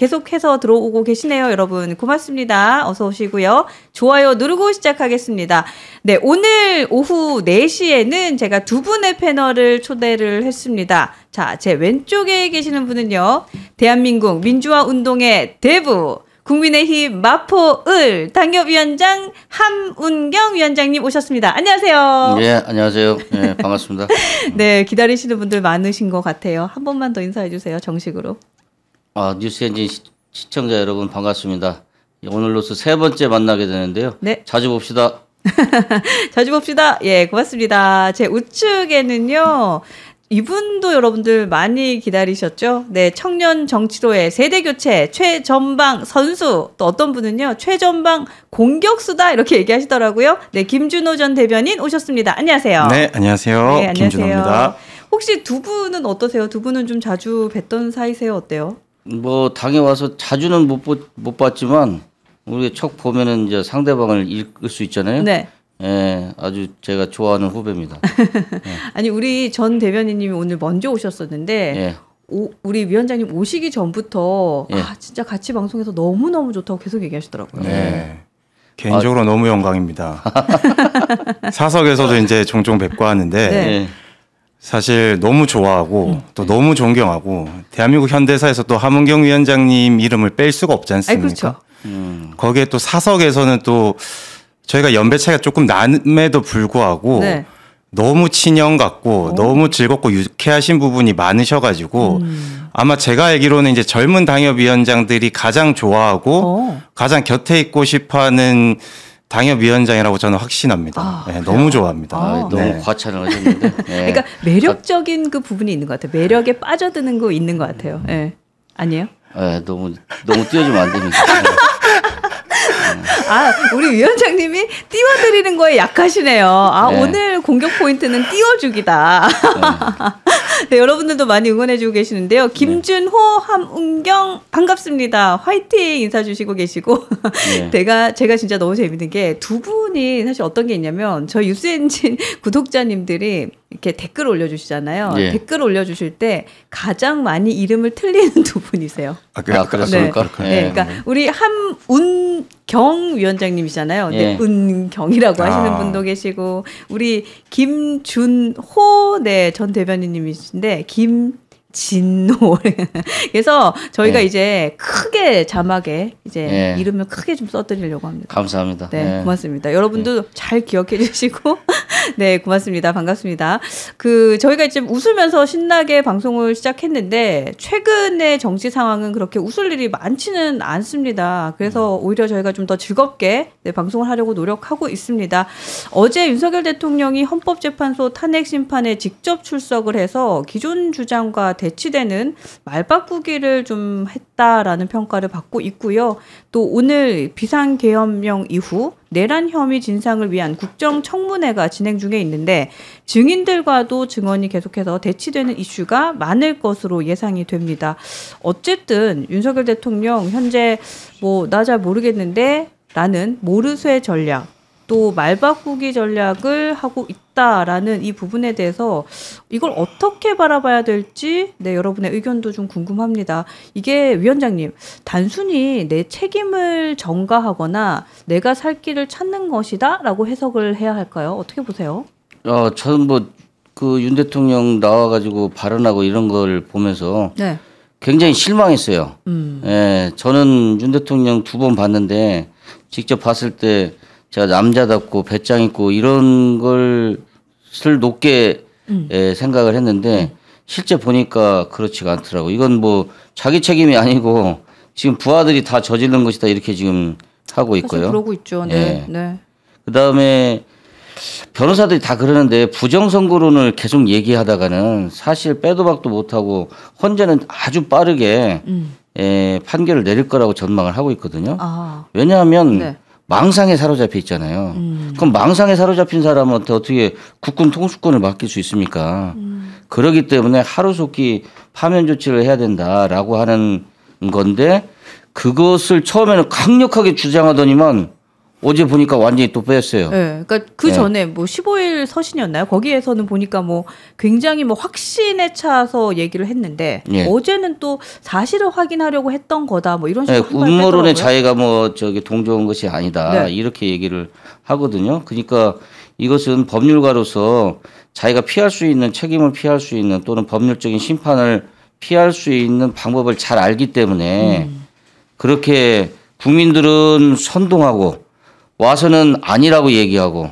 계속해서 들어오고 계시네요. 여러분 고맙습니다. 어서 오시고요. 좋아요 누르고 시작하겠습니다. 네, 오늘 오후 4시에는 제가 두 분의 패널을 초대를 했습니다. 자, 제 왼쪽에 계시는 분은요. 대한민국 민주화 운동의 대부 국민의힘 마포을 당협위원장 함운경 위원장님 오셨습니다. 안녕하세요. 네, 안녕하세요. 네, 반갑습니다. 네, 기다리시는 분들 많으신 것 같아요. 한 번만 더 인사해 주세요. 정식으로. 뉴스엔진 시청자 여러분 반갑습니다. 오늘로서 세 번째 만나게 되는데요. 네. 자주 봅시다. 자주 봅시다. 예, 고맙습니다. 제 우측에는요. 이분도 여러분들 많이 기다리셨죠? 네, 청년 정치로의 세대교체 최전방 선수, 또 어떤 분은요 최전방 공격수다 이렇게 얘기하시더라고요. 네, 김준호 전 대변인 오셨습니다. 안녕하세요. 네, 안녕하세요. 네, 안녕하세요. 김준호입니다. 혹시 두 분은 어떠세요? 두 분은 좀 자주 뵀던 사이세요? 어때요? 뭐 당에 와서 자주는 못 봤지만 우리 척 보면은 이제 상대방을 읽을 수 있잖아요. 네. 예, 아주 제가 좋아하는 후배입니다. 네. 아니 우리 전 대변인님이 오늘 먼저 오셨었는데 예. 우리 위원장님 오시기 전부터 예. 진짜 같이 방송해서 너무너무 좋다고 계속 얘기하시더라고요. 네. 개인적으로 너무 영광입니다. 사석에서도 이제 종종 뵙고 하는데 네. 사실 너무 좋아하고 또 너무 존경하고 대한민국 현대사에서 또 함은경 위원장님 이름을 뺄 수가 없지 않습니까? 그렇죠. 거기에 또 사석에서는 또 저희가 연배 차이가 조금 남에도 불구하고 네. 너무 친형 같고 너무 즐겁고 유쾌하신 부분이 많으셔가지고 아마 제가 알기로는 이제 젊은 당협위원장들이 가장 좋아하고 가장 곁에 있고 싶어하는 당협위원장이라고 저는 확신합니다. 네, 너무 좋아합니다. 너무 네. 과찬을 하셨는데. 네. 그러니까 매력적인 그 부분이 있는 것 같아요. 매력에 빠져드는 거 있는 것 같아요. 네. 아니에요? 네, 너무 띄워주면 안 됩니다. 우리 위원장님이 띄워드리는 거에 약하시네요. 네. 오늘 공격 포인트는 띄워주기다. 네, 여러분들도 많이 응원해주고 계시는데요. 김준호, 함운경 반갑습니다. 화이팅 인사 주시고 계시고 제가 진짜 너무 재밌는 게 두 분이 사실 어떤 게 있냐면 저희 뉴스엔진 구독자님들이 이렇게 댓글 올려주시잖아요. 네. 댓글 올려주실 때 가장 많이 이름을 틀리는 두 분이세요. 그렇습니까? 네. 그러니까 우리 함운경 위원장님이잖아요. 네. 은경이라고 하시는 분도 계시고 우리 김준호 전 대변인님이신데 김진호. 그래서 저희가 이제 크게 자막에 이제 이름을 크게 좀 써드리려고 합니다. 감사합니다. 네, 고맙습니다. 여러분도 잘 기억해 주시고 네, 고맙습니다. 반갑습니다. 저희가 이제 웃으면서 신나게 방송을 시작했는데 최근의 정치 상황은 그렇게 웃을 일이 많지는 않습니다. 그래서 오히려 저희가 좀 더 즐겁게 방송을 하려고 노력하고 있습니다. 어제 윤석열 대통령이 헌법재판소 탄핵 심판에 직접 출석을 해서 기존 주장과 대치되는 말바꾸기를 좀 했다라는 평가를 받고 있고요. 또 오늘 비상계엄령 이후 내란 혐의 진상을 위한 국정청문회가 진행 중에 있는데 증인들과도 증언이 계속해서 대치되는 이슈가 많을 것으로 예상이 됩니다. 어쨌든 윤석열 대통령 현재 나 잘 모르겠는데 라는 모르쇠 전략 또 말바꾸기 전략을 하고 있다라는 이 부분에 대해서 이걸 어떻게 바라봐야 될지 여러분의 의견도 좀 궁금합니다. 이게 위원장님 단순히 내 책임을 전가하거나 내가 살 길을 찾는 것이다 라고 해석을 해야 할까요? 어떻게 보세요? 저는 윤 대통령 나와가지고 발언하고 이런 걸 보면서 굉장히 실망했어요. 예, 저는 윤 대통령 2번 봤는데 직접 봤을 때 제가 남자답고 배짱 있고 이런 것을 높게 생각을 했는데 실제 보니까 그렇지가 않더라고. 이건 자기 책임이 아니고 지금 부하들이 다 저지른 것이다 이렇게 지금 하고 있고요. 사실 그러고 있죠. 네. 그다음에 변호사들이 다 그러는데 부정선거론을 계속 얘기하다가는 사실 빼도 박도 못하고 헌재는 아주 빠르게 판결을 내릴 거라고 전망을 하고 있거든요. 왜냐하면 망상에 사로잡혀 있잖아요. 그럼 망상에 사로잡힌 사람한테 어떻게 국군 통수권을 맡길 수 있습니까? 그러기 때문에 하루속히 파면 조치를 해야 된다라고 하는 건데 그것을 처음에는 강력하게 주장하더니만 어제 보니까 완전히 또 뺐어요. 네, 그러니까 그 전에 뭐 15일 서신이었나요? 거기에서는 보니까 뭐 굉장히 뭐 확신에 차서 얘기를 했는데 어제는 또 사실을 확인하려고 했던 거다. 뭐 이런 식으로 음모론의 자해가 뭐 저기 동조한 것이 아니다. 이렇게 얘기를 하거든요. 그러니까 이것은 법률가로서 자기가 피할 수 있는 책임을 피할 수 있는 또는 법률적인 심판을 피할 수 있는 방법을 잘 알기 때문에 그렇게 국민들은 선동하고 와서는 아니라고 얘기하고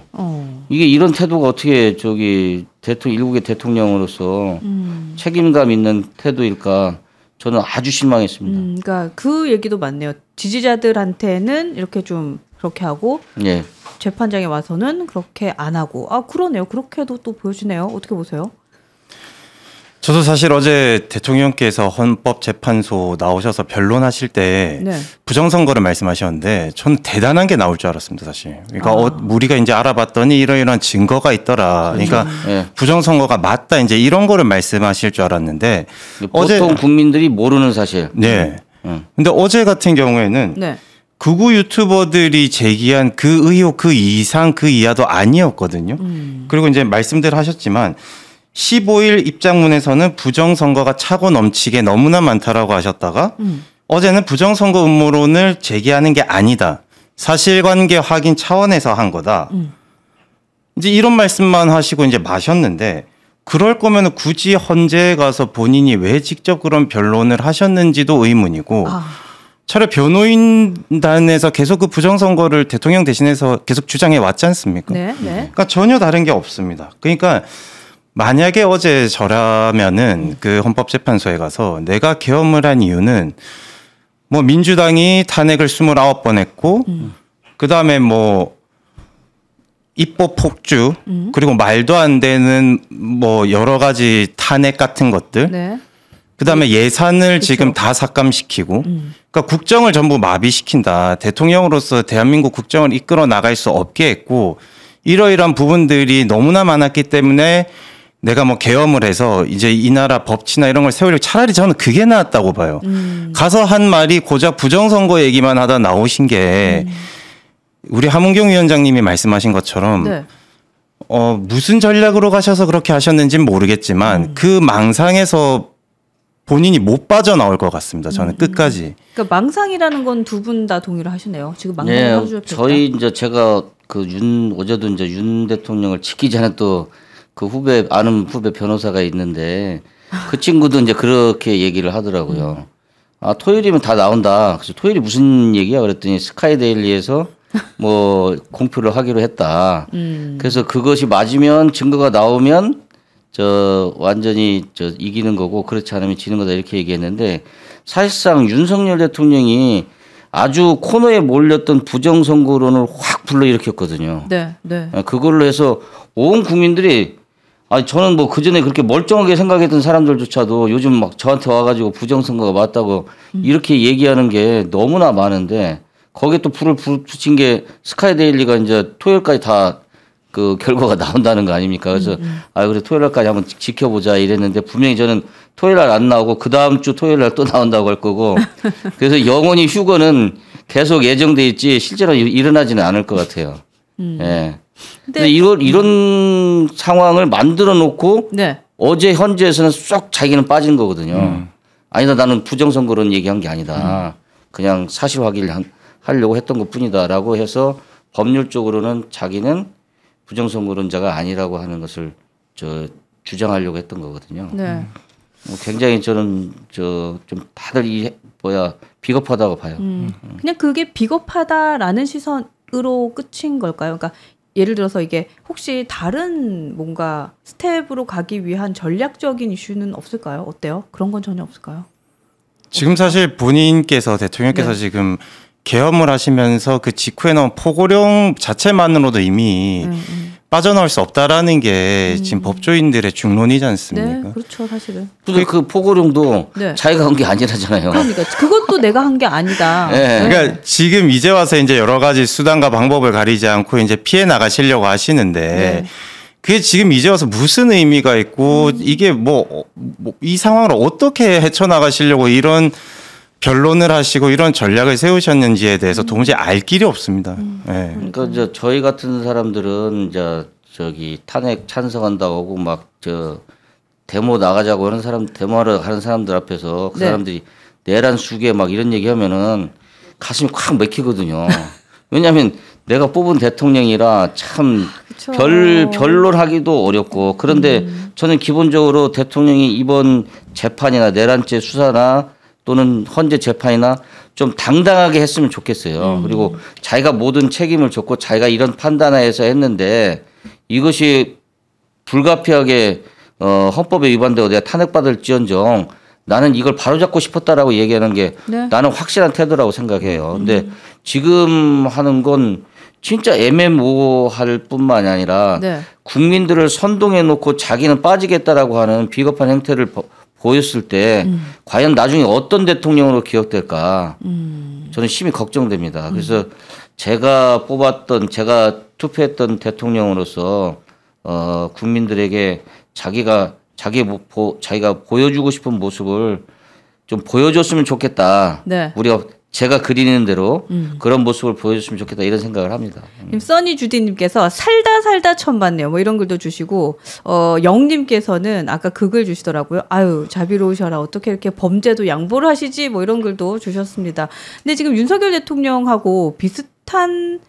이게 이런 태도가 어떻게 저기 일국의 대통령으로서 책임감 있는 태도일까 저는 아주 실망했습니다. 그러니까 그 얘기도 맞네요. 지지자들한테는 이렇게 좀 그렇게 하고 재판장에 와서는 그렇게 안 하고 그러네요. 그렇게도 또 보여지네요. 어떻게 보세요? 저도 사실 어제 대통령께서 헌법재판소 나오셔서 변론하실 때 부정선거를 말씀하셨는데 저는 대단한 게 나올 줄 알았습니다, 사실. 그러니까 우리가 이제 알아봤더니 이런 증거가 있다. 그러니까 부정선거가 맞다 이제 이런 거를 말씀하실 줄 알았는데 보통 국민들이 모르는 사실. 네. 근데 어제 같은 경우에는 극우 유튜버들이 제기한 그 의혹 그 이상 그 이하도 아니었거든요. 그리고 이제 말씀들 하셨지만 15일 입장문에서는 부정선거가 차고 넘치게 너무나 많다라고 하셨다가 어제는 부정선거 음모론을 제기하는 게 아니다. 사실관계 확인 차원에서 한 거다. 이제 이런 말씀만 하시고 이제 마셨는데 그럴 거면 굳이 헌재에 가서 본인이 왜 직접 그런 변론을 하셨는지도 의문이고 차라리 변호인단에서 계속 그 부정선거를 대통령 대신해서 계속 주장해 왔지 않습니까? 그러니까 전혀 다른 게 없습니다. 그러니까 만약에 어제 저라면은 그 헌법재판소에 가서 내가 계엄을 한 이유는 뭐 민주당이 탄핵을 29번 했고 그다음에 뭐 입법 폭주 그리고 말도 안 되는 뭐 여러 가지 탄핵 같은 것들 그다음에 예산을 지금 다 삭감시키고 그러니까 국정을 전부 마비시킨다. 대통령으로서 대한민국 국정을 이끌어 나갈 수 없게 했고 이러이러한 부분들이 너무나 많았기 때문에 내가 뭐 계엄을 해서 이제 이 나라 법치나 이런 걸 세우려고 차라리 저는 그게 나았다고 봐요. 가서 한 말이 고작 부정선거 얘기만 하다 나오신 게 우리 하문경 위원장님이 말씀하신 것처럼 무슨 전략으로 가셔서 그렇게 하셨는지는 모르겠지만 그 망상에서 본인이 못 빠져나올 것 같습니다. 저는 끝까지. 그러니까 망상이라는 건 두 분 다 동의를 하시네요. 지금 망상을 하셨죠. 저희 이제 제가 어제도 이제 윤 대통령을 지키지 않은 또 그 아는 후배 변호사가 있는데 그 친구도 이제 그렇게 얘기를 하더라고요. 토요일이면 다 나온다. 그래서 토요일이 무슨 얘기야? 그랬더니 스카이데일리에서 뭐 공표를 하기로 했다. 그래서 그것이 맞으면 증거가 나오면 완전히 이기는 거고 그렇지 않으면 지는 거다 이렇게 얘기했는데 사실상 윤석열 대통령이 아주 코너에 몰렸던 부정선거론을 확 불러일으켰거든요. 그걸로 해서 온 국민들이 저는 뭐 그전에 그렇게 멀쩡하게 생각했던 사람들조차도 요즘 막 저한테 와가지고 부정선거가 맞다고 이렇게 얘기하는 게 너무나 많은데 거기에 또 불을 붙인 게 스카이데일리가 이제 토요일까지 다 그 결과가 나온다는 거 아닙니까? 그래서 그래 토요일까지 한번 지켜보자 이랬는데 분명히 저는 토요일날 안 나오고 그 다음 주 토요일날 또 나온다고 할 거고 그래서 영원히 휴거는 계속 예정돼 있지 실제로 일어나지는 않을 것 같아요. 근데 이런 상황을 만들어 놓고 어제 현재에서는 쏙 자기는 빠진 거거든요. 아니다 나는 부정선거론 얘기한 게 아니다. 그냥 사실 확인을 하려고 했던 것뿐이다라고 해서 법률적으로는 자기는 부정선거론자가 아니라고 하는 것을 주장하려고 했던 거거든요. 굉장히 저는 좀 다들 비겁하다고 봐요. 그냥 그게 비겁하다라는 시선으로 끝인 걸까요? 그러니까 예를 들어서 이게 혹시 다른 뭔가 스텝으로 가기 위한 전략적인 이슈는 없을까요? 어때요? 그런 건 전혀 없을까요? 지금 사실 본인께서 대통령께서 지금 계엄을 하시면서 그 직후에 나온 포고령 자체만으로도 이미 빠져나올 수 없다라는 게 지금 법조인들의 중론이지 않습니까? 그렇죠, 사실은. 그 포고령도 자기가 한 게 아니라잖아요. 그러니까 그것도 내가 한 게 아니다. 그러니까 지금 이제 와서 이제 여러 가지 수단과 방법을 가리지 않고 이제 피해 나가시려고 하시는데 그게 지금 이제 와서 무슨 의미가 있고 이게 이 상황을 어떻게 헤쳐나가시려고 이런 변론을 하시고 이런 전략을 세우셨는지에 대해서 도무지 알 길이 없습니다. 네. 그러니까 이제 저희 같은 사람들은 이제 저기 탄핵 찬성한다고 하고 막 저 데모 나가자고 하는 사람, 데모하러 가는 사람들 앞에서 그 사람들이 내란 수계 막 이런 얘기하면은 가슴이 콱 막히거든요. 왜냐하면 내가 뽑은 대통령이라 참 변론하기도 어렵고 그런데 저는 기본적으로 대통령이 이번 재판이나 내란죄 수사나 또는 헌재 재판이나 좀 당당하게 했으면 좋겠어요. 그리고 자기가 모든 책임을 졌고 자기가 이런 판단하에서 했는데 이것이 불가피하게 헌법에 위반되고 내가 탄핵받을지언정 나는 이걸 바로잡고 싶었다라고 얘기하는 게 나는 확실한 태도라고 생각해요. 근데 지금 하는 건 진짜 애매모호할 뿐만이 아니라 국민들을 선동해 놓고 자기는 빠지겠다라고 하는 비겁한 행태를 보였을 때 과연 나중에 어떤 대통령으로 기억될까 저는 심히 걱정됩니다. 그래서 제가 투표했던 대통령으로서 국민들에게 자기가 보여주고 싶은 모습을 좀 보여줬으면 좋겠다. 우리가 제가 그리는 대로 그런 모습을 보여줬으면 좋겠다 이런 생각을 합니다. 써니 주디님께서 살다 처음 봤네요. 뭐 이런 글도 주시고 영님께서는 아까 그 글 주시더라고요. 아유 자비로우셔라 어떻게 이렇게 범죄도 양보를 하시지 뭐 이런 글도 주셨습니다. 근데 지금 윤석열 대통령하고 비슷한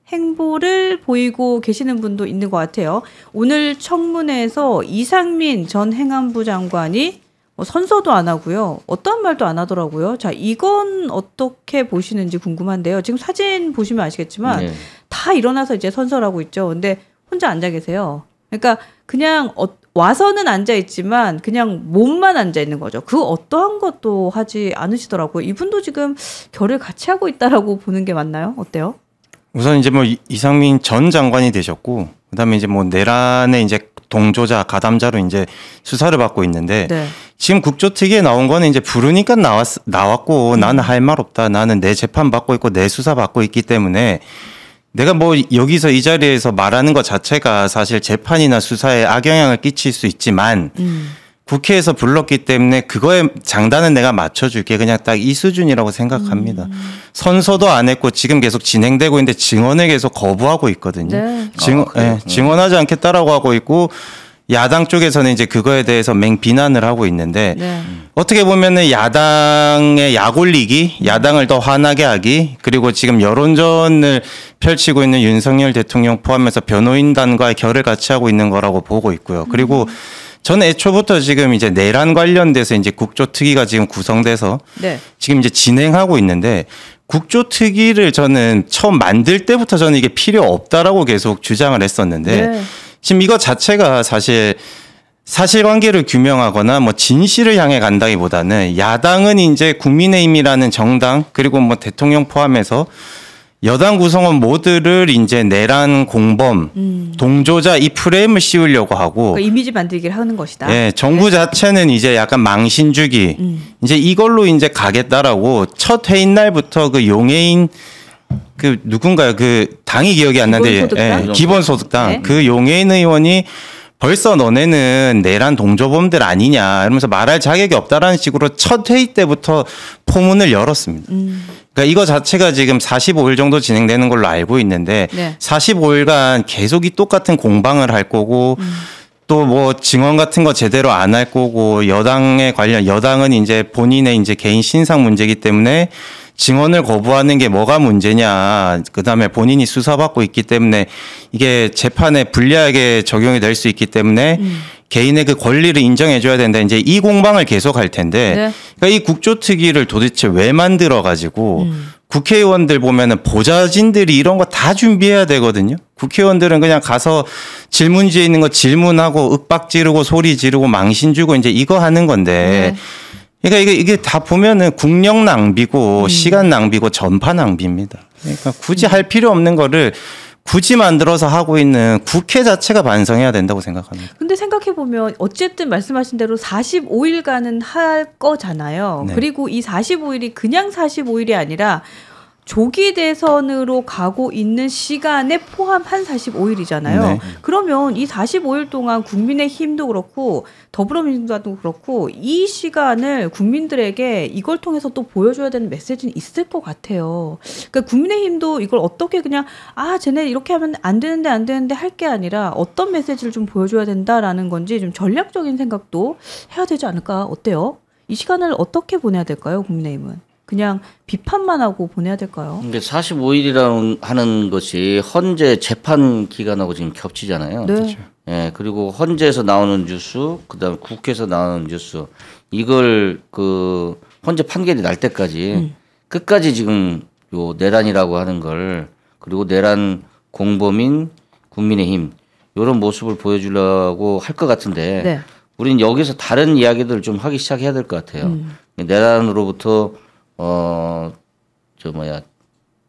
행보를 보이고 계시는 분도 있는 것 같아요. 오늘 청문회에서 이상민 전 행안부 장관이 선서도 안 하고요. 어떠한 말도 안 하더라고요. 자, 이건 어떻게 보시는지 궁금한데요. 지금 사진 보시면 아시겠지만 다 일어나서 이제 선서를 하고 있죠. 근데 혼자 앉아 계세요. 그러니까 그냥 와서는 앉아 있지만 그냥 몸만 앉아 있는 거죠. 그 어떠한 것도 하지 않으시더라고요. 이분도 지금 결을 같이 하고 있다라고 보는 게 맞나요? 어때요? 우선 이제 뭐 이상민 전 장관이 되셨고 그다음에 이제 뭐 내란의 이제 동조자 가담자로 이제 수사를 받고 있는데 지금 국조특위에 나온 거는 이제 부르니까 나왔고 나는 할 말 없다. 나는 내 재판 받고 있고 내 수사 받고 있기 때문에 내가 뭐 여기서 이 자리에서 말하는 것 자체가 사실 재판이나 수사에 악영향을 끼칠 수 있지만 국회에서 불렀기 때문에 그거에 장단은 내가 맞춰줄게. 그냥 딱 이 수준이라고 생각합니다. 선서도 안 했고 지금 계속 진행되고 있는데 증언을 계속 거부하고 있거든요. 증언하지 않겠다라고 하고 있고 야당 쪽에서는 이제 그거에 대해서 맹비난을 하고 있는데 어떻게 보면은 야당의 약올리기, 야당을 더 화나게 하기, 그리고 지금 여론전을 펼치고 있는 윤석열 대통령 포함해서 변호인단과의 결을 같이 하고 있는 거라고 보고 있고요. 그리고 저는 애초부터 지금 이제 내란 관련돼서 이제 국조특위가 지금 구성돼서 지금 이제 진행하고 있는데 국조특위를 저는 처음 만들 때부터 저는 이게 필요 없다라고 계속 주장을 했었는데 지금 이거 자체가 사실 사실관계를 규명하거나 뭐 진실을 향해 간다기보다는 야당은 이제 국민의힘이라는 정당 그리고 뭐 대통령 포함해서 여당 구성원 모두를 이제 내란 공범, 동조자 이 프레임을 씌우려고 하고 그러니까 이미지 만들기를 하는 것이다. 예, 정부 자체는 이제 약간 망신주기 이제 이걸로 이제 가겠다라고 첫 회의 날부터 그 용해인 그 누군가요? 그 당이 기억이 안 나는데 기본소득당 그 용해인 의원이 벌써 너네는 내란 동조범들 아니냐 이러면서 말할 자격이 없다라는 식으로 첫 회의 때부터 포문을 열었습니다. 그러니까 이거 자체가 지금 45일 정도 진행되는 걸로 알고 있는데 45일간 계속 이 똑같은 공방을 할 거고 또 뭐 증언 같은 거 제대로 안 할 거고 여당은 이제 본인의 이제 개인 신상 문제이기 때문에 증언을 거부하는 게 뭐가 문제냐. 그다음에 본인이 수사받고 있기 때문에 이게 재판에 불리하게 적용이 될 수 있기 때문에 개인의 그 권리를 인정해 줘야 된다. 이제 이 공방을 계속 할 텐데 그러니까 이 국조특위를 도대체 왜 만들어 가지고 국회의원들 보면은 보좌진들이 이런 거 다 준비해야 되거든요. 국회의원들은 그냥 가서 질문지에 있는 거 질문하고 윽박 지르고 소리 지르고 망신 주고 이제 이거 하는 건데 그러니까 이게 다 보면은 국력 낭비고 시간 낭비고 전파 낭비입니다. 그러니까 굳이 할 필요 없는 거를 굳이 만들어서 하고 있는 국회 자체가 반성해야 된다고 생각합니다. 근데 생각해보면 어쨌든 말씀하신 대로 45일간은 할 거잖아요. 그리고 이 45일이 그냥 45일이 아니라 조기 대선으로 가고 있는 시간에 포함한 45일이잖아요. 네. 그러면 이 45일 동안 국민의힘도 그렇고 더불어민주당도 그렇고 이 시간을 국민들에게 이걸 통해서 또 보여줘야 되는 메시지는 있을 것 같아요. 그러니까 국민의힘도 이걸 어떻게 그냥 쟤네 이렇게 하면 안 되는데 할 게 아니라 어떤 메시지를 좀 보여줘야 된다라는 건지 좀 전략적인 생각도 해야 되지 않을까. 어때요? 이 시간을 어떻게 보내야 될까요, 국민의힘은? 그냥 비판만 하고 보내야 될까요? 이게 45일이라는 하는 것이 헌재 재판 기간하고 지금 겹치잖아요. 네. 그렇죠. 예, 그리고 헌재에서 나오는 뉴스, 그다음에 국회에서 나오는 뉴스, 이걸 그 헌재 판결이 날 때까지 끝까지 지금 요 내란이라고 하는 걸, 그리고 내란 공범인 국민의힘 이런 모습을 보여주려고 할 것 같은데, 네. 우리는 여기서 다른 이야기들을 좀 하기 시작해야 될 것 같아요. 내란으로부터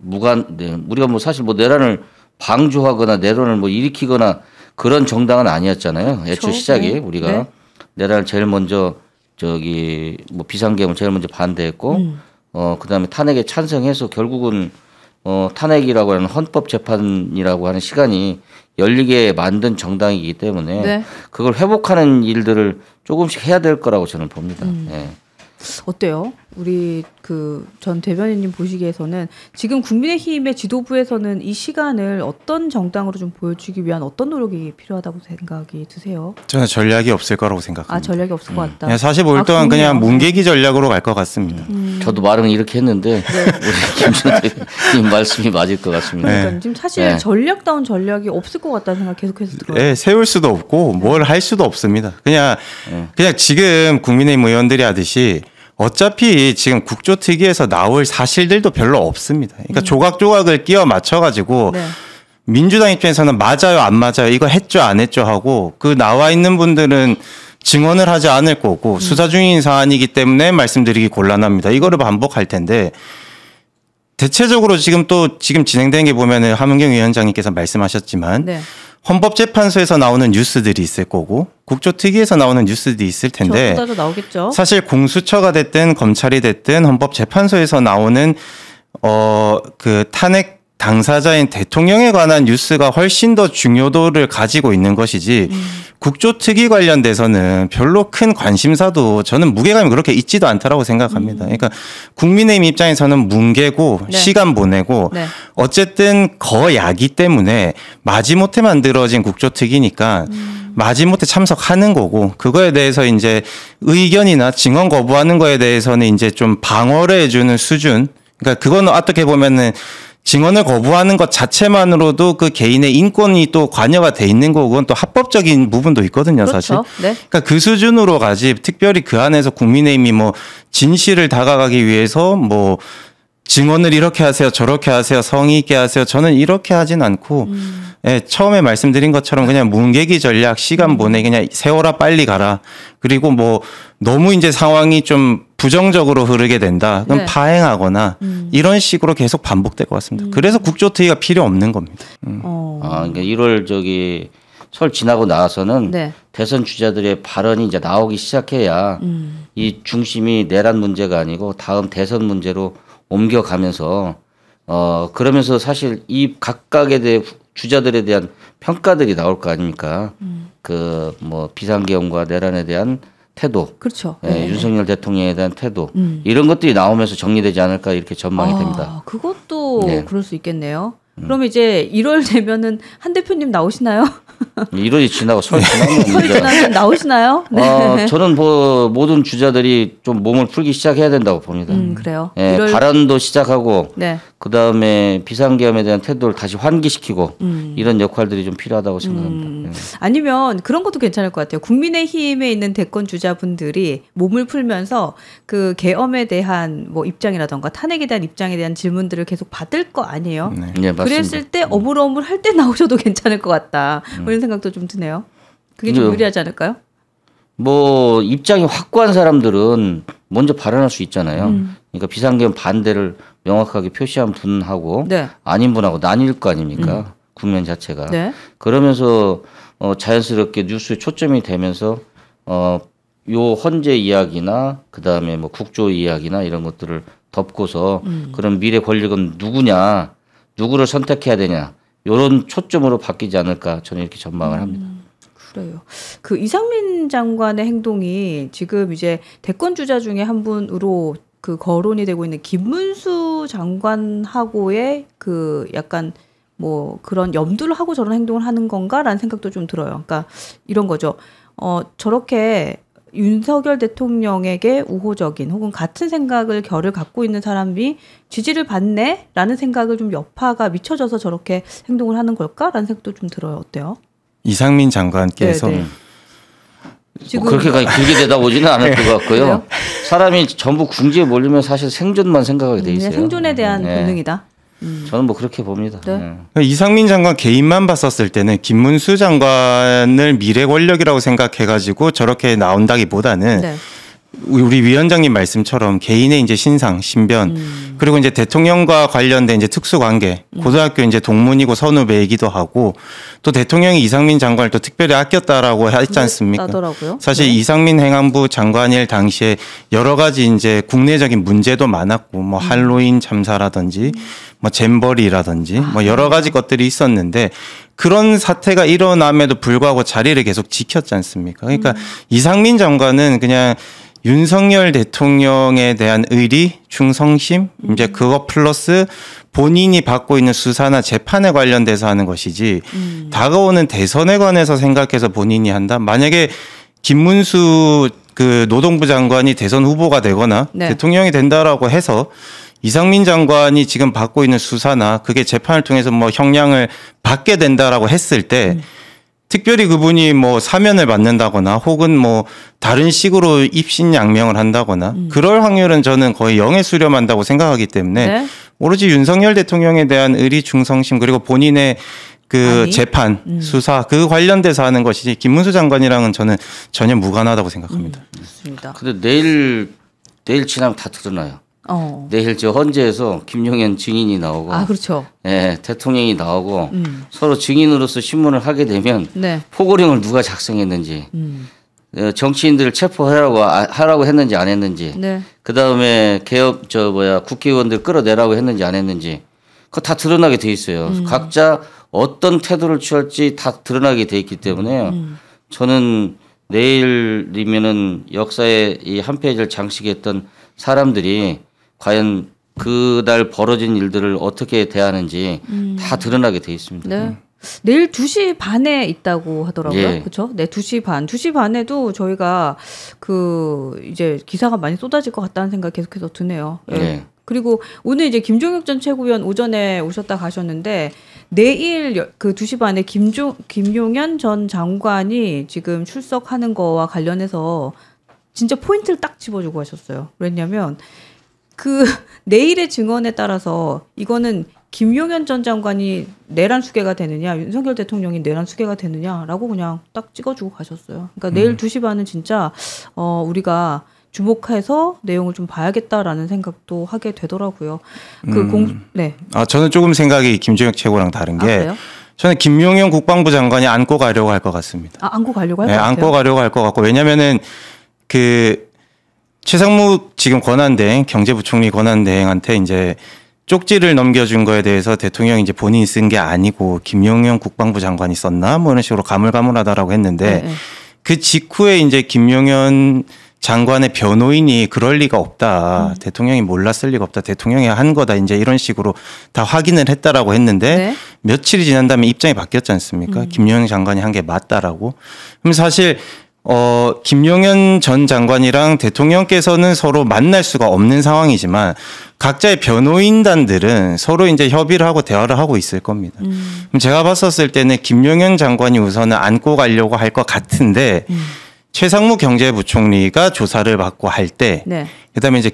우리가 뭐 사실 뭐 내란을 방조하거나 내란을 뭐 일으키거나 그런 정당은 아니었잖아요. 애초 그렇죠? 시작이 네. 우리가 네. 내란을 제일 먼저 뭐 비상계엄을 제일 먼저 반대했고, 그다음에 탄핵에 찬성해서 결국은 탄핵이라고 하는 헌법재판이라고 하는 시간이 열리게 만든 정당이기 때문에 네. 그걸 회복하는 일들을 조금씩 해야 될 거라고 저는 봅니다. 네. 어때요? 우리 전 대변인님 보시기에서는 지금 국민의힘의 지도부에서는 이 시간을 어떤 정당으로 좀 보여주기 위한 어떤 노력이 필요하다고 생각이 드세요? 저는 전략이 없을 거라고 생각합니다. 전략이 없을 것 같다. 45일 동안 그냥 문개기 전략으로 갈 것 같습니다. 저도 말은 이렇게 했는데 네. 우리 김준호님 말씀이 맞을 것 같습니다. 그러니까 네. 지금 사실 네. 전략다운 전략이 없을 것 같다는 생각 계속해서 들어요. 네, 세울 수도 없고 뭘 할 수도 없습니다. 그냥 지금 국민의힘 의원들이 하듯이 어차피 지금 국조특위에서 나올 사실들도 별로 없습니다. 그러니까 조각조각을 끼워 맞춰가지고 네. 민주당 입장에서는 맞아요, 안 맞아요, 이거 했죠, 안 했죠 하고 그 나와 있는 분들은 증언을 하지 않을 거고 수사 중인 사안이기 때문에 말씀드리기 곤란합니다. 이거를 반복할 텐데 대체적으로 지금 진행되는 게 보면은 하문경 위원장님께서 말씀하셨지만 네. 헌법재판소에서 나오는 뉴스들이 있을 거고 국조특위에서 나오는 뉴스들이 있을 텐데 쏟아져 나오겠죠. 사실 공수처가 됐든 검찰이 됐든 헌법재판소에서 나오는 그 탄핵 당사자인 대통령에 관한 뉴스가 훨씬 더 중요도를 가지고 있는 것이지 국조특위 관련돼서는 별로 큰 관심사도 저는 무게감이 그렇게 있지도 않다라고 생각합니다. 그러니까 국민의힘 입장에서는 뭉개고 네. 시간 보내고 네. 어쨌든 거야기 때문에 마지못해 만들어진 국조특위니까 마지못해 참석하는 거고 그거에 대해서 이제 의견이나 증언 거부하는 거에 대해서는 이제 좀 방어를 해주는 수준. 그러니까 그거는 어떻게 보면은 증언을 거부하는 것 자체만으로도 그 개인의 인권이 또 관여가 돼 있는 거고 그건 또 합법적인 부분도 있거든요, 그렇죠. 사실. 네. 그러니까 그 수준으로 가지 특별히 그 안에서 국민의힘이 뭐 진실을 다가가기 위해서 뭐 증언을 이렇게 하세요, 저렇게 하세요, 성의 있게 하세요. 저는 이렇게 하진 않고 예, 처음에 말씀드린 것처럼 그냥 문개기 전략, 시간 보내 그냥 세워라 빨리 가라. 그리고 뭐 너무 이제 상황이 좀 부정적으로 흐르게 된다. 그럼 네. 파행하거나 이런 식으로 계속 반복될 것 같습니다. 그래서 국조특위가 필요 없는 겁니다. 그러니까 1월 설 지나고 나서는 네. 대선 주자들의 발언이 이제 나오기 시작해야 이 중심이 내란 문제가 아니고 다음 대선 문제로 옮겨가면서 그러면서 사실 이 각각에 대해 주자들에 대한 평가들이 나올 거 아닙니까? 그 뭐 비상계엄과 내란에 대한 태도, 그렇죠. 네. 윤석열 대통령에 대한 태도 이런 것들이 나오면서 정리되지 않을까 이렇게 전망이 됩니다. 그것도 네. 그럴 수 있겠네요. 그럼 이제 1월 되면은 한 대표님 나오시나요? 1월이 지나고 설 지나면 나오시나요? 네. 저는 뭐 모든 주자들이 좀 몸을 풀기 시작해야 된다고 봅니다. 그래요. 네, 1월... 발언도 시작하고 네. 그 다음에 비상계엄에 대한 태도를 다시 환기시키고 이런 역할들이 좀 필요하다고 생각합니다. 네. 아니면 그런 것도 괜찮을 것 같아요. 국민의힘에 있는 대권 주자분들이 몸을 풀면서 그 계엄에 대한 뭐 입장이라던가 탄핵에 대한 입장에 대한 질문들을 계속 받을 거 아니에요. 네, 맞습니다. 그랬을 때 어물어물할 때 나오셔도 괜찮을 것 같다. 이런 생각도 좀 드네요. 그게 좀 유리하지 않을까요? 뭐 입장이 확고한 사람들은 먼저 발언할 수 있잖아요. 그러니까 비상계엄 반대를 명확하게 표시한 분하고 네. 아닌 분하고 나뉠 거 아닙니까? 국면 자체가. 네. 그러면서 자연스럽게 뉴스에 초점이 되면서 요 헌재 이야기나 그다음에 뭐 국조 이야기나 이런 것들을 덮고서 그런 미래 권력은 누구냐, 누구를 선택해야 되냐 이런 초점으로 바뀌지 않을까 저는 이렇게 전망을 합니다. 그래요. 그 이상민 장관의 행동이 지금 이제 대권 주자 중에 한 분으로 그 거론이 되고 있는 김문수 장관하고의 그 약간 뭐 그런 염두를 하고 저런 행동을 하는 건가라는 생각도 좀 들어요. 그러니까 이런 거죠. 저렇게 윤석열 대통령에게 우호적인 혹은 같은 생각을 결을 갖고 있는 사람이 지지를 받네라는 생각을 좀 여파가 미쳐져서 저렇게 행동을 하는 걸까라는 생각도 좀 들어요. 어때요? 이상민 장관께서 지금 그렇게까지 길게 대답오지는 않을 것 같고요. 사람이 전부 궁지에 몰리면 사실 생존만 생각하게 돼 있어요. 생존에 대한 본능이다. 저는 뭐 그렇게 봅니다. 이상민 장관 개인만 봤었을 때는 김문수 장관을 미래 권력이라고 생각해가지고 저렇게 나온다기보다는 우리 위원장님 말씀처럼 개인의 이제 신상, 신변, 그리고 이제 대통령과 관련된 이제 특수관계, 고등학교 이제 동문이고 선후배이기도 하고 또 대통령이 이상민 장관을 또 특별히 아꼈다라고 했지 않습니까? 사실 이상민 행안부 장관일 당시에 여러 가지 이제 국내적인 문제도 많았고 뭐 할로윈 참사라든지 뭐 잼버리라든지 뭐 여러 가지 것들이 있었는데 그런 사태가 일어남에도 불구하고 자리를 계속 지켰지 않습니까? 그러니까 이상민 장관은 그냥 윤석열 대통령에 대한 의리, 충성심, 이제 그거 플러스 본인이 받고 있는 수사나 재판에 관련돼서 하는 것이지 다가오는 대선에 관해서 생각해서 본인이 한다. 만약에 김문수 그 노동부 장관이 대선 후보가 되거나 대통령이 된다라고 해서 이상민 장관이 지금 받고 있는 수사나 그게 재판을 통해서 뭐 형량을 받게 된다라고 했을 때 특별히 그분이 뭐 사면을 받는다거나 혹은 뭐 다른 식으로 입신양명을 한다거나 그럴 확률은 저는 거의 0에 수렴한다고 생각하기 때문에 오로지 윤석열 대통령에 대한 의리 충성심 그리고 본인의 그 재판 수사 그 관련돼서 하는 것이지 김문수 장관이랑은 저는 전혀 무관하다고 생각합니다. 맞습니다. 근데 내일 지나면 다 드러나요. 내일 저 헌재에서 김용현 증인이 나오고, 그렇죠. 네, 대통령이 나오고 서로 증인으로서 신문을 하게 되면 포고령을 누가 작성했는지, 정치인들을 체포하라고 했는지 안 했는지, 그 다음에 국회의원들 끌어내라고 했는지 안 했는지, 그거 다 드러나게 돼 있어요. 각자 어떤 태도를 취할지 다 드러나게 돼 있기 때문에 저는 내일이면은 역사의 이 한 페이지를 장식했던 사람들이 과연 그날 벌어진 일들을 어떻게 대하는지 다 드러나게 돼 있습니다. 내일 2시 반에 있다고 하더라고요. 그렇죠? 네, 2시 반. 2시 반에도 저희가 그 이제 기사가 많이 쏟아질 것 같다는 생각이 계속해서 드네요. 그리고 오늘 이제 김종혁 전 최고위원 오전에 오셨다 가셨는데 내일 그 2시 반에 김용현 전 장관이 지금 출석하는 거와 관련해서 진짜 포인트를 딱 집어주고 하셨어요. 왜냐면 그 내일의 증언에 따라서 이거는 김용현 전 장관이 내란 수괴가 되느냐, 윤석열 대통령이 내란 수괴가 되느냐라고 그냥 딱 찍어주고 가셨어요. 그러니까 내일 2시 반은 진짜 우리가 주목해서 내용을 좀 봐야겠다라는 생각도 하게 되더라고요. 저는 조금 생각이 김종혁 최고랑 다른 게 저는 김용현 국방부 장관이 안고 가려고 할 것 같습니다. 안고 가려고 할 것 같아요? 안고 가려고 할 것 같고 왜냐면은 그 최상무 지금 권한대행 경제부총리 권한대행한테 이제 쪽지를 넘겨준 거에 대해서 대통령이 이제 본인이 쓴 게 아니고 김용현 국방부 장관이 썼나 뭐 이런 식으로 가물가물하다라고 했는데 그 직후에 이제 김용현 장관의 변호인이 그럴 리가 없다. 대통령이 몰랐을 리가 없다. 대통령이 한 거다. 이제 이런 식으로 다 확인을 했다라고 했는데 며칠이 지난 다음에 입장이 바뀌었지 않습니까? 김용현 장관이 한 게 맞다라고. 그럼 사실 김용현 전 장관이랑 대통령께서는 서로 만날 수가 없는 상황이지만 각자의 변호인단들은 서로 이제 협의를 하고 대화를 하고 있을 겁니다. 그럼 제가 봤었을 때는 김용현 장관이 우선은 안고 가려고 할 것 같은데 최상무 경제부총리가 조사를 받고 할 때, 그다음에 이제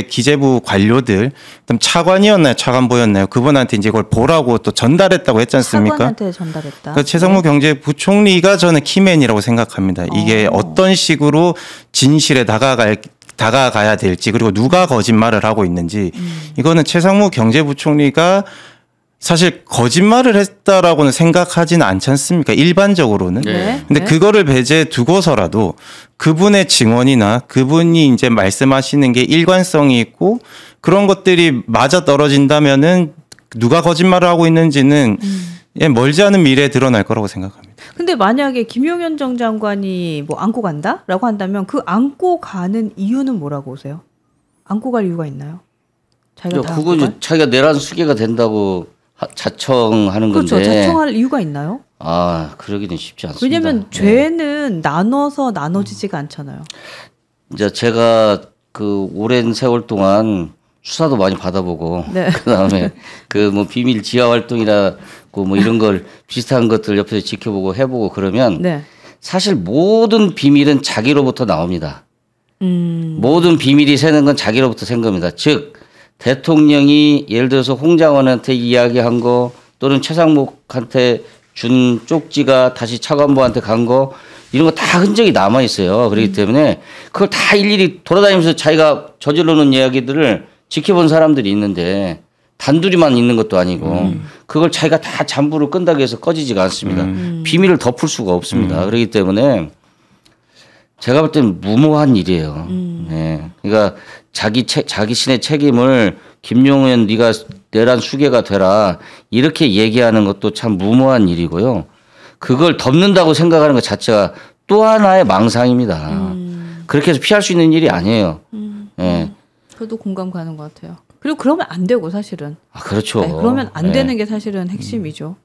기재부 관료들, 그다음 차관이었나요, 차관보였나요? 그분한테 이제 이걸 보라고 또 전달했다고 했지 않습니까? 차관한테 전달했다. 그러니까 최상무 경제부총리가 저는 키맨이라고 생각합니다. 이게 어떤 식으로 진실에 다가가야 될지 그리고 누가 거짓말을 하고 있는지 이거는 최상무 경제부총리가 사실 거짓말을 했다라고는 생각하지는 않지 않습니까? 일반적으로는. 네. 근데 그거를 배제해 두고서라도 그분의 증언이나 그분이 이제 말씀하시는 게 일관성이 있고 그런 것들이 맞아 떨어진다면은 누가 거짓말을 하고 있는지는 멀지 않은 미래에 드러날 거라고 생각합니다. 근데 만약에 김용현 전 장관이 뭐 안고 간다라고 한다면 그 안고 가는 이유는 뭐라고 보세요? 안고 갈 이유가 있나요? 자기가 다 그건 자기가 내란 수괴가 된다고 자청하는 그렇죠. 건데. 자청할 이유가 있나요? 아, 그러기는 쉽지 않습니다. 왜냐하면 죄는 나눠지지가 않잖아요. 이제 제가 그 오랜 세월 동안 수사도 많이 받아보고 네. 그다음에 그 뭐 비밀 지하 활동이나 뭐 이런 걸 비슷한 것들 옆에서 지켜보고 해보고 그러면 네. 사실 모든 비밀은 자기로부터 나옵니다. 모든 비밀이 새는 건 자기로부터 샌 겁니다. 즉 대통령이 예를 들어서 홍 장관한테 이야기한 거 또는 최상목한테 준 쪽지가 다시 차관보한테 간 거 이런 거 다 흔적이 남아 있어요. 그렇기 때문에 그걸 다 일일이 돌아다니면서 자기가 저질러 놓은 이야기들을 지켜본 사람들이 있는데 단둘이만 있는 것도 아니고 그걸 자기가 다 잠부를 끈다고 해서 꺼지지가 않습니다. 비밀을 덮을 수가 없습니다. 그렇기 때문에 제가 볼 때는 무모한 일이에요. 네. 그러니까 자기 신의 책임을 김용현 네가 내란 수괴가 되라 이렇게 얘기하는 것도 참 무모한 일이고요. 그걸 덮는다고 생각하는 것 자체가 또 하나의 망상입니다. 그렇게 해서 피할 수 있는 일이 아니에요. 네. 저도 공감 가는 것 같아요. 그리고 그러면 안 되고 사실은. 아, 그렇죠. 네, 그러면 안 되는 게 사실은 핵심이죠.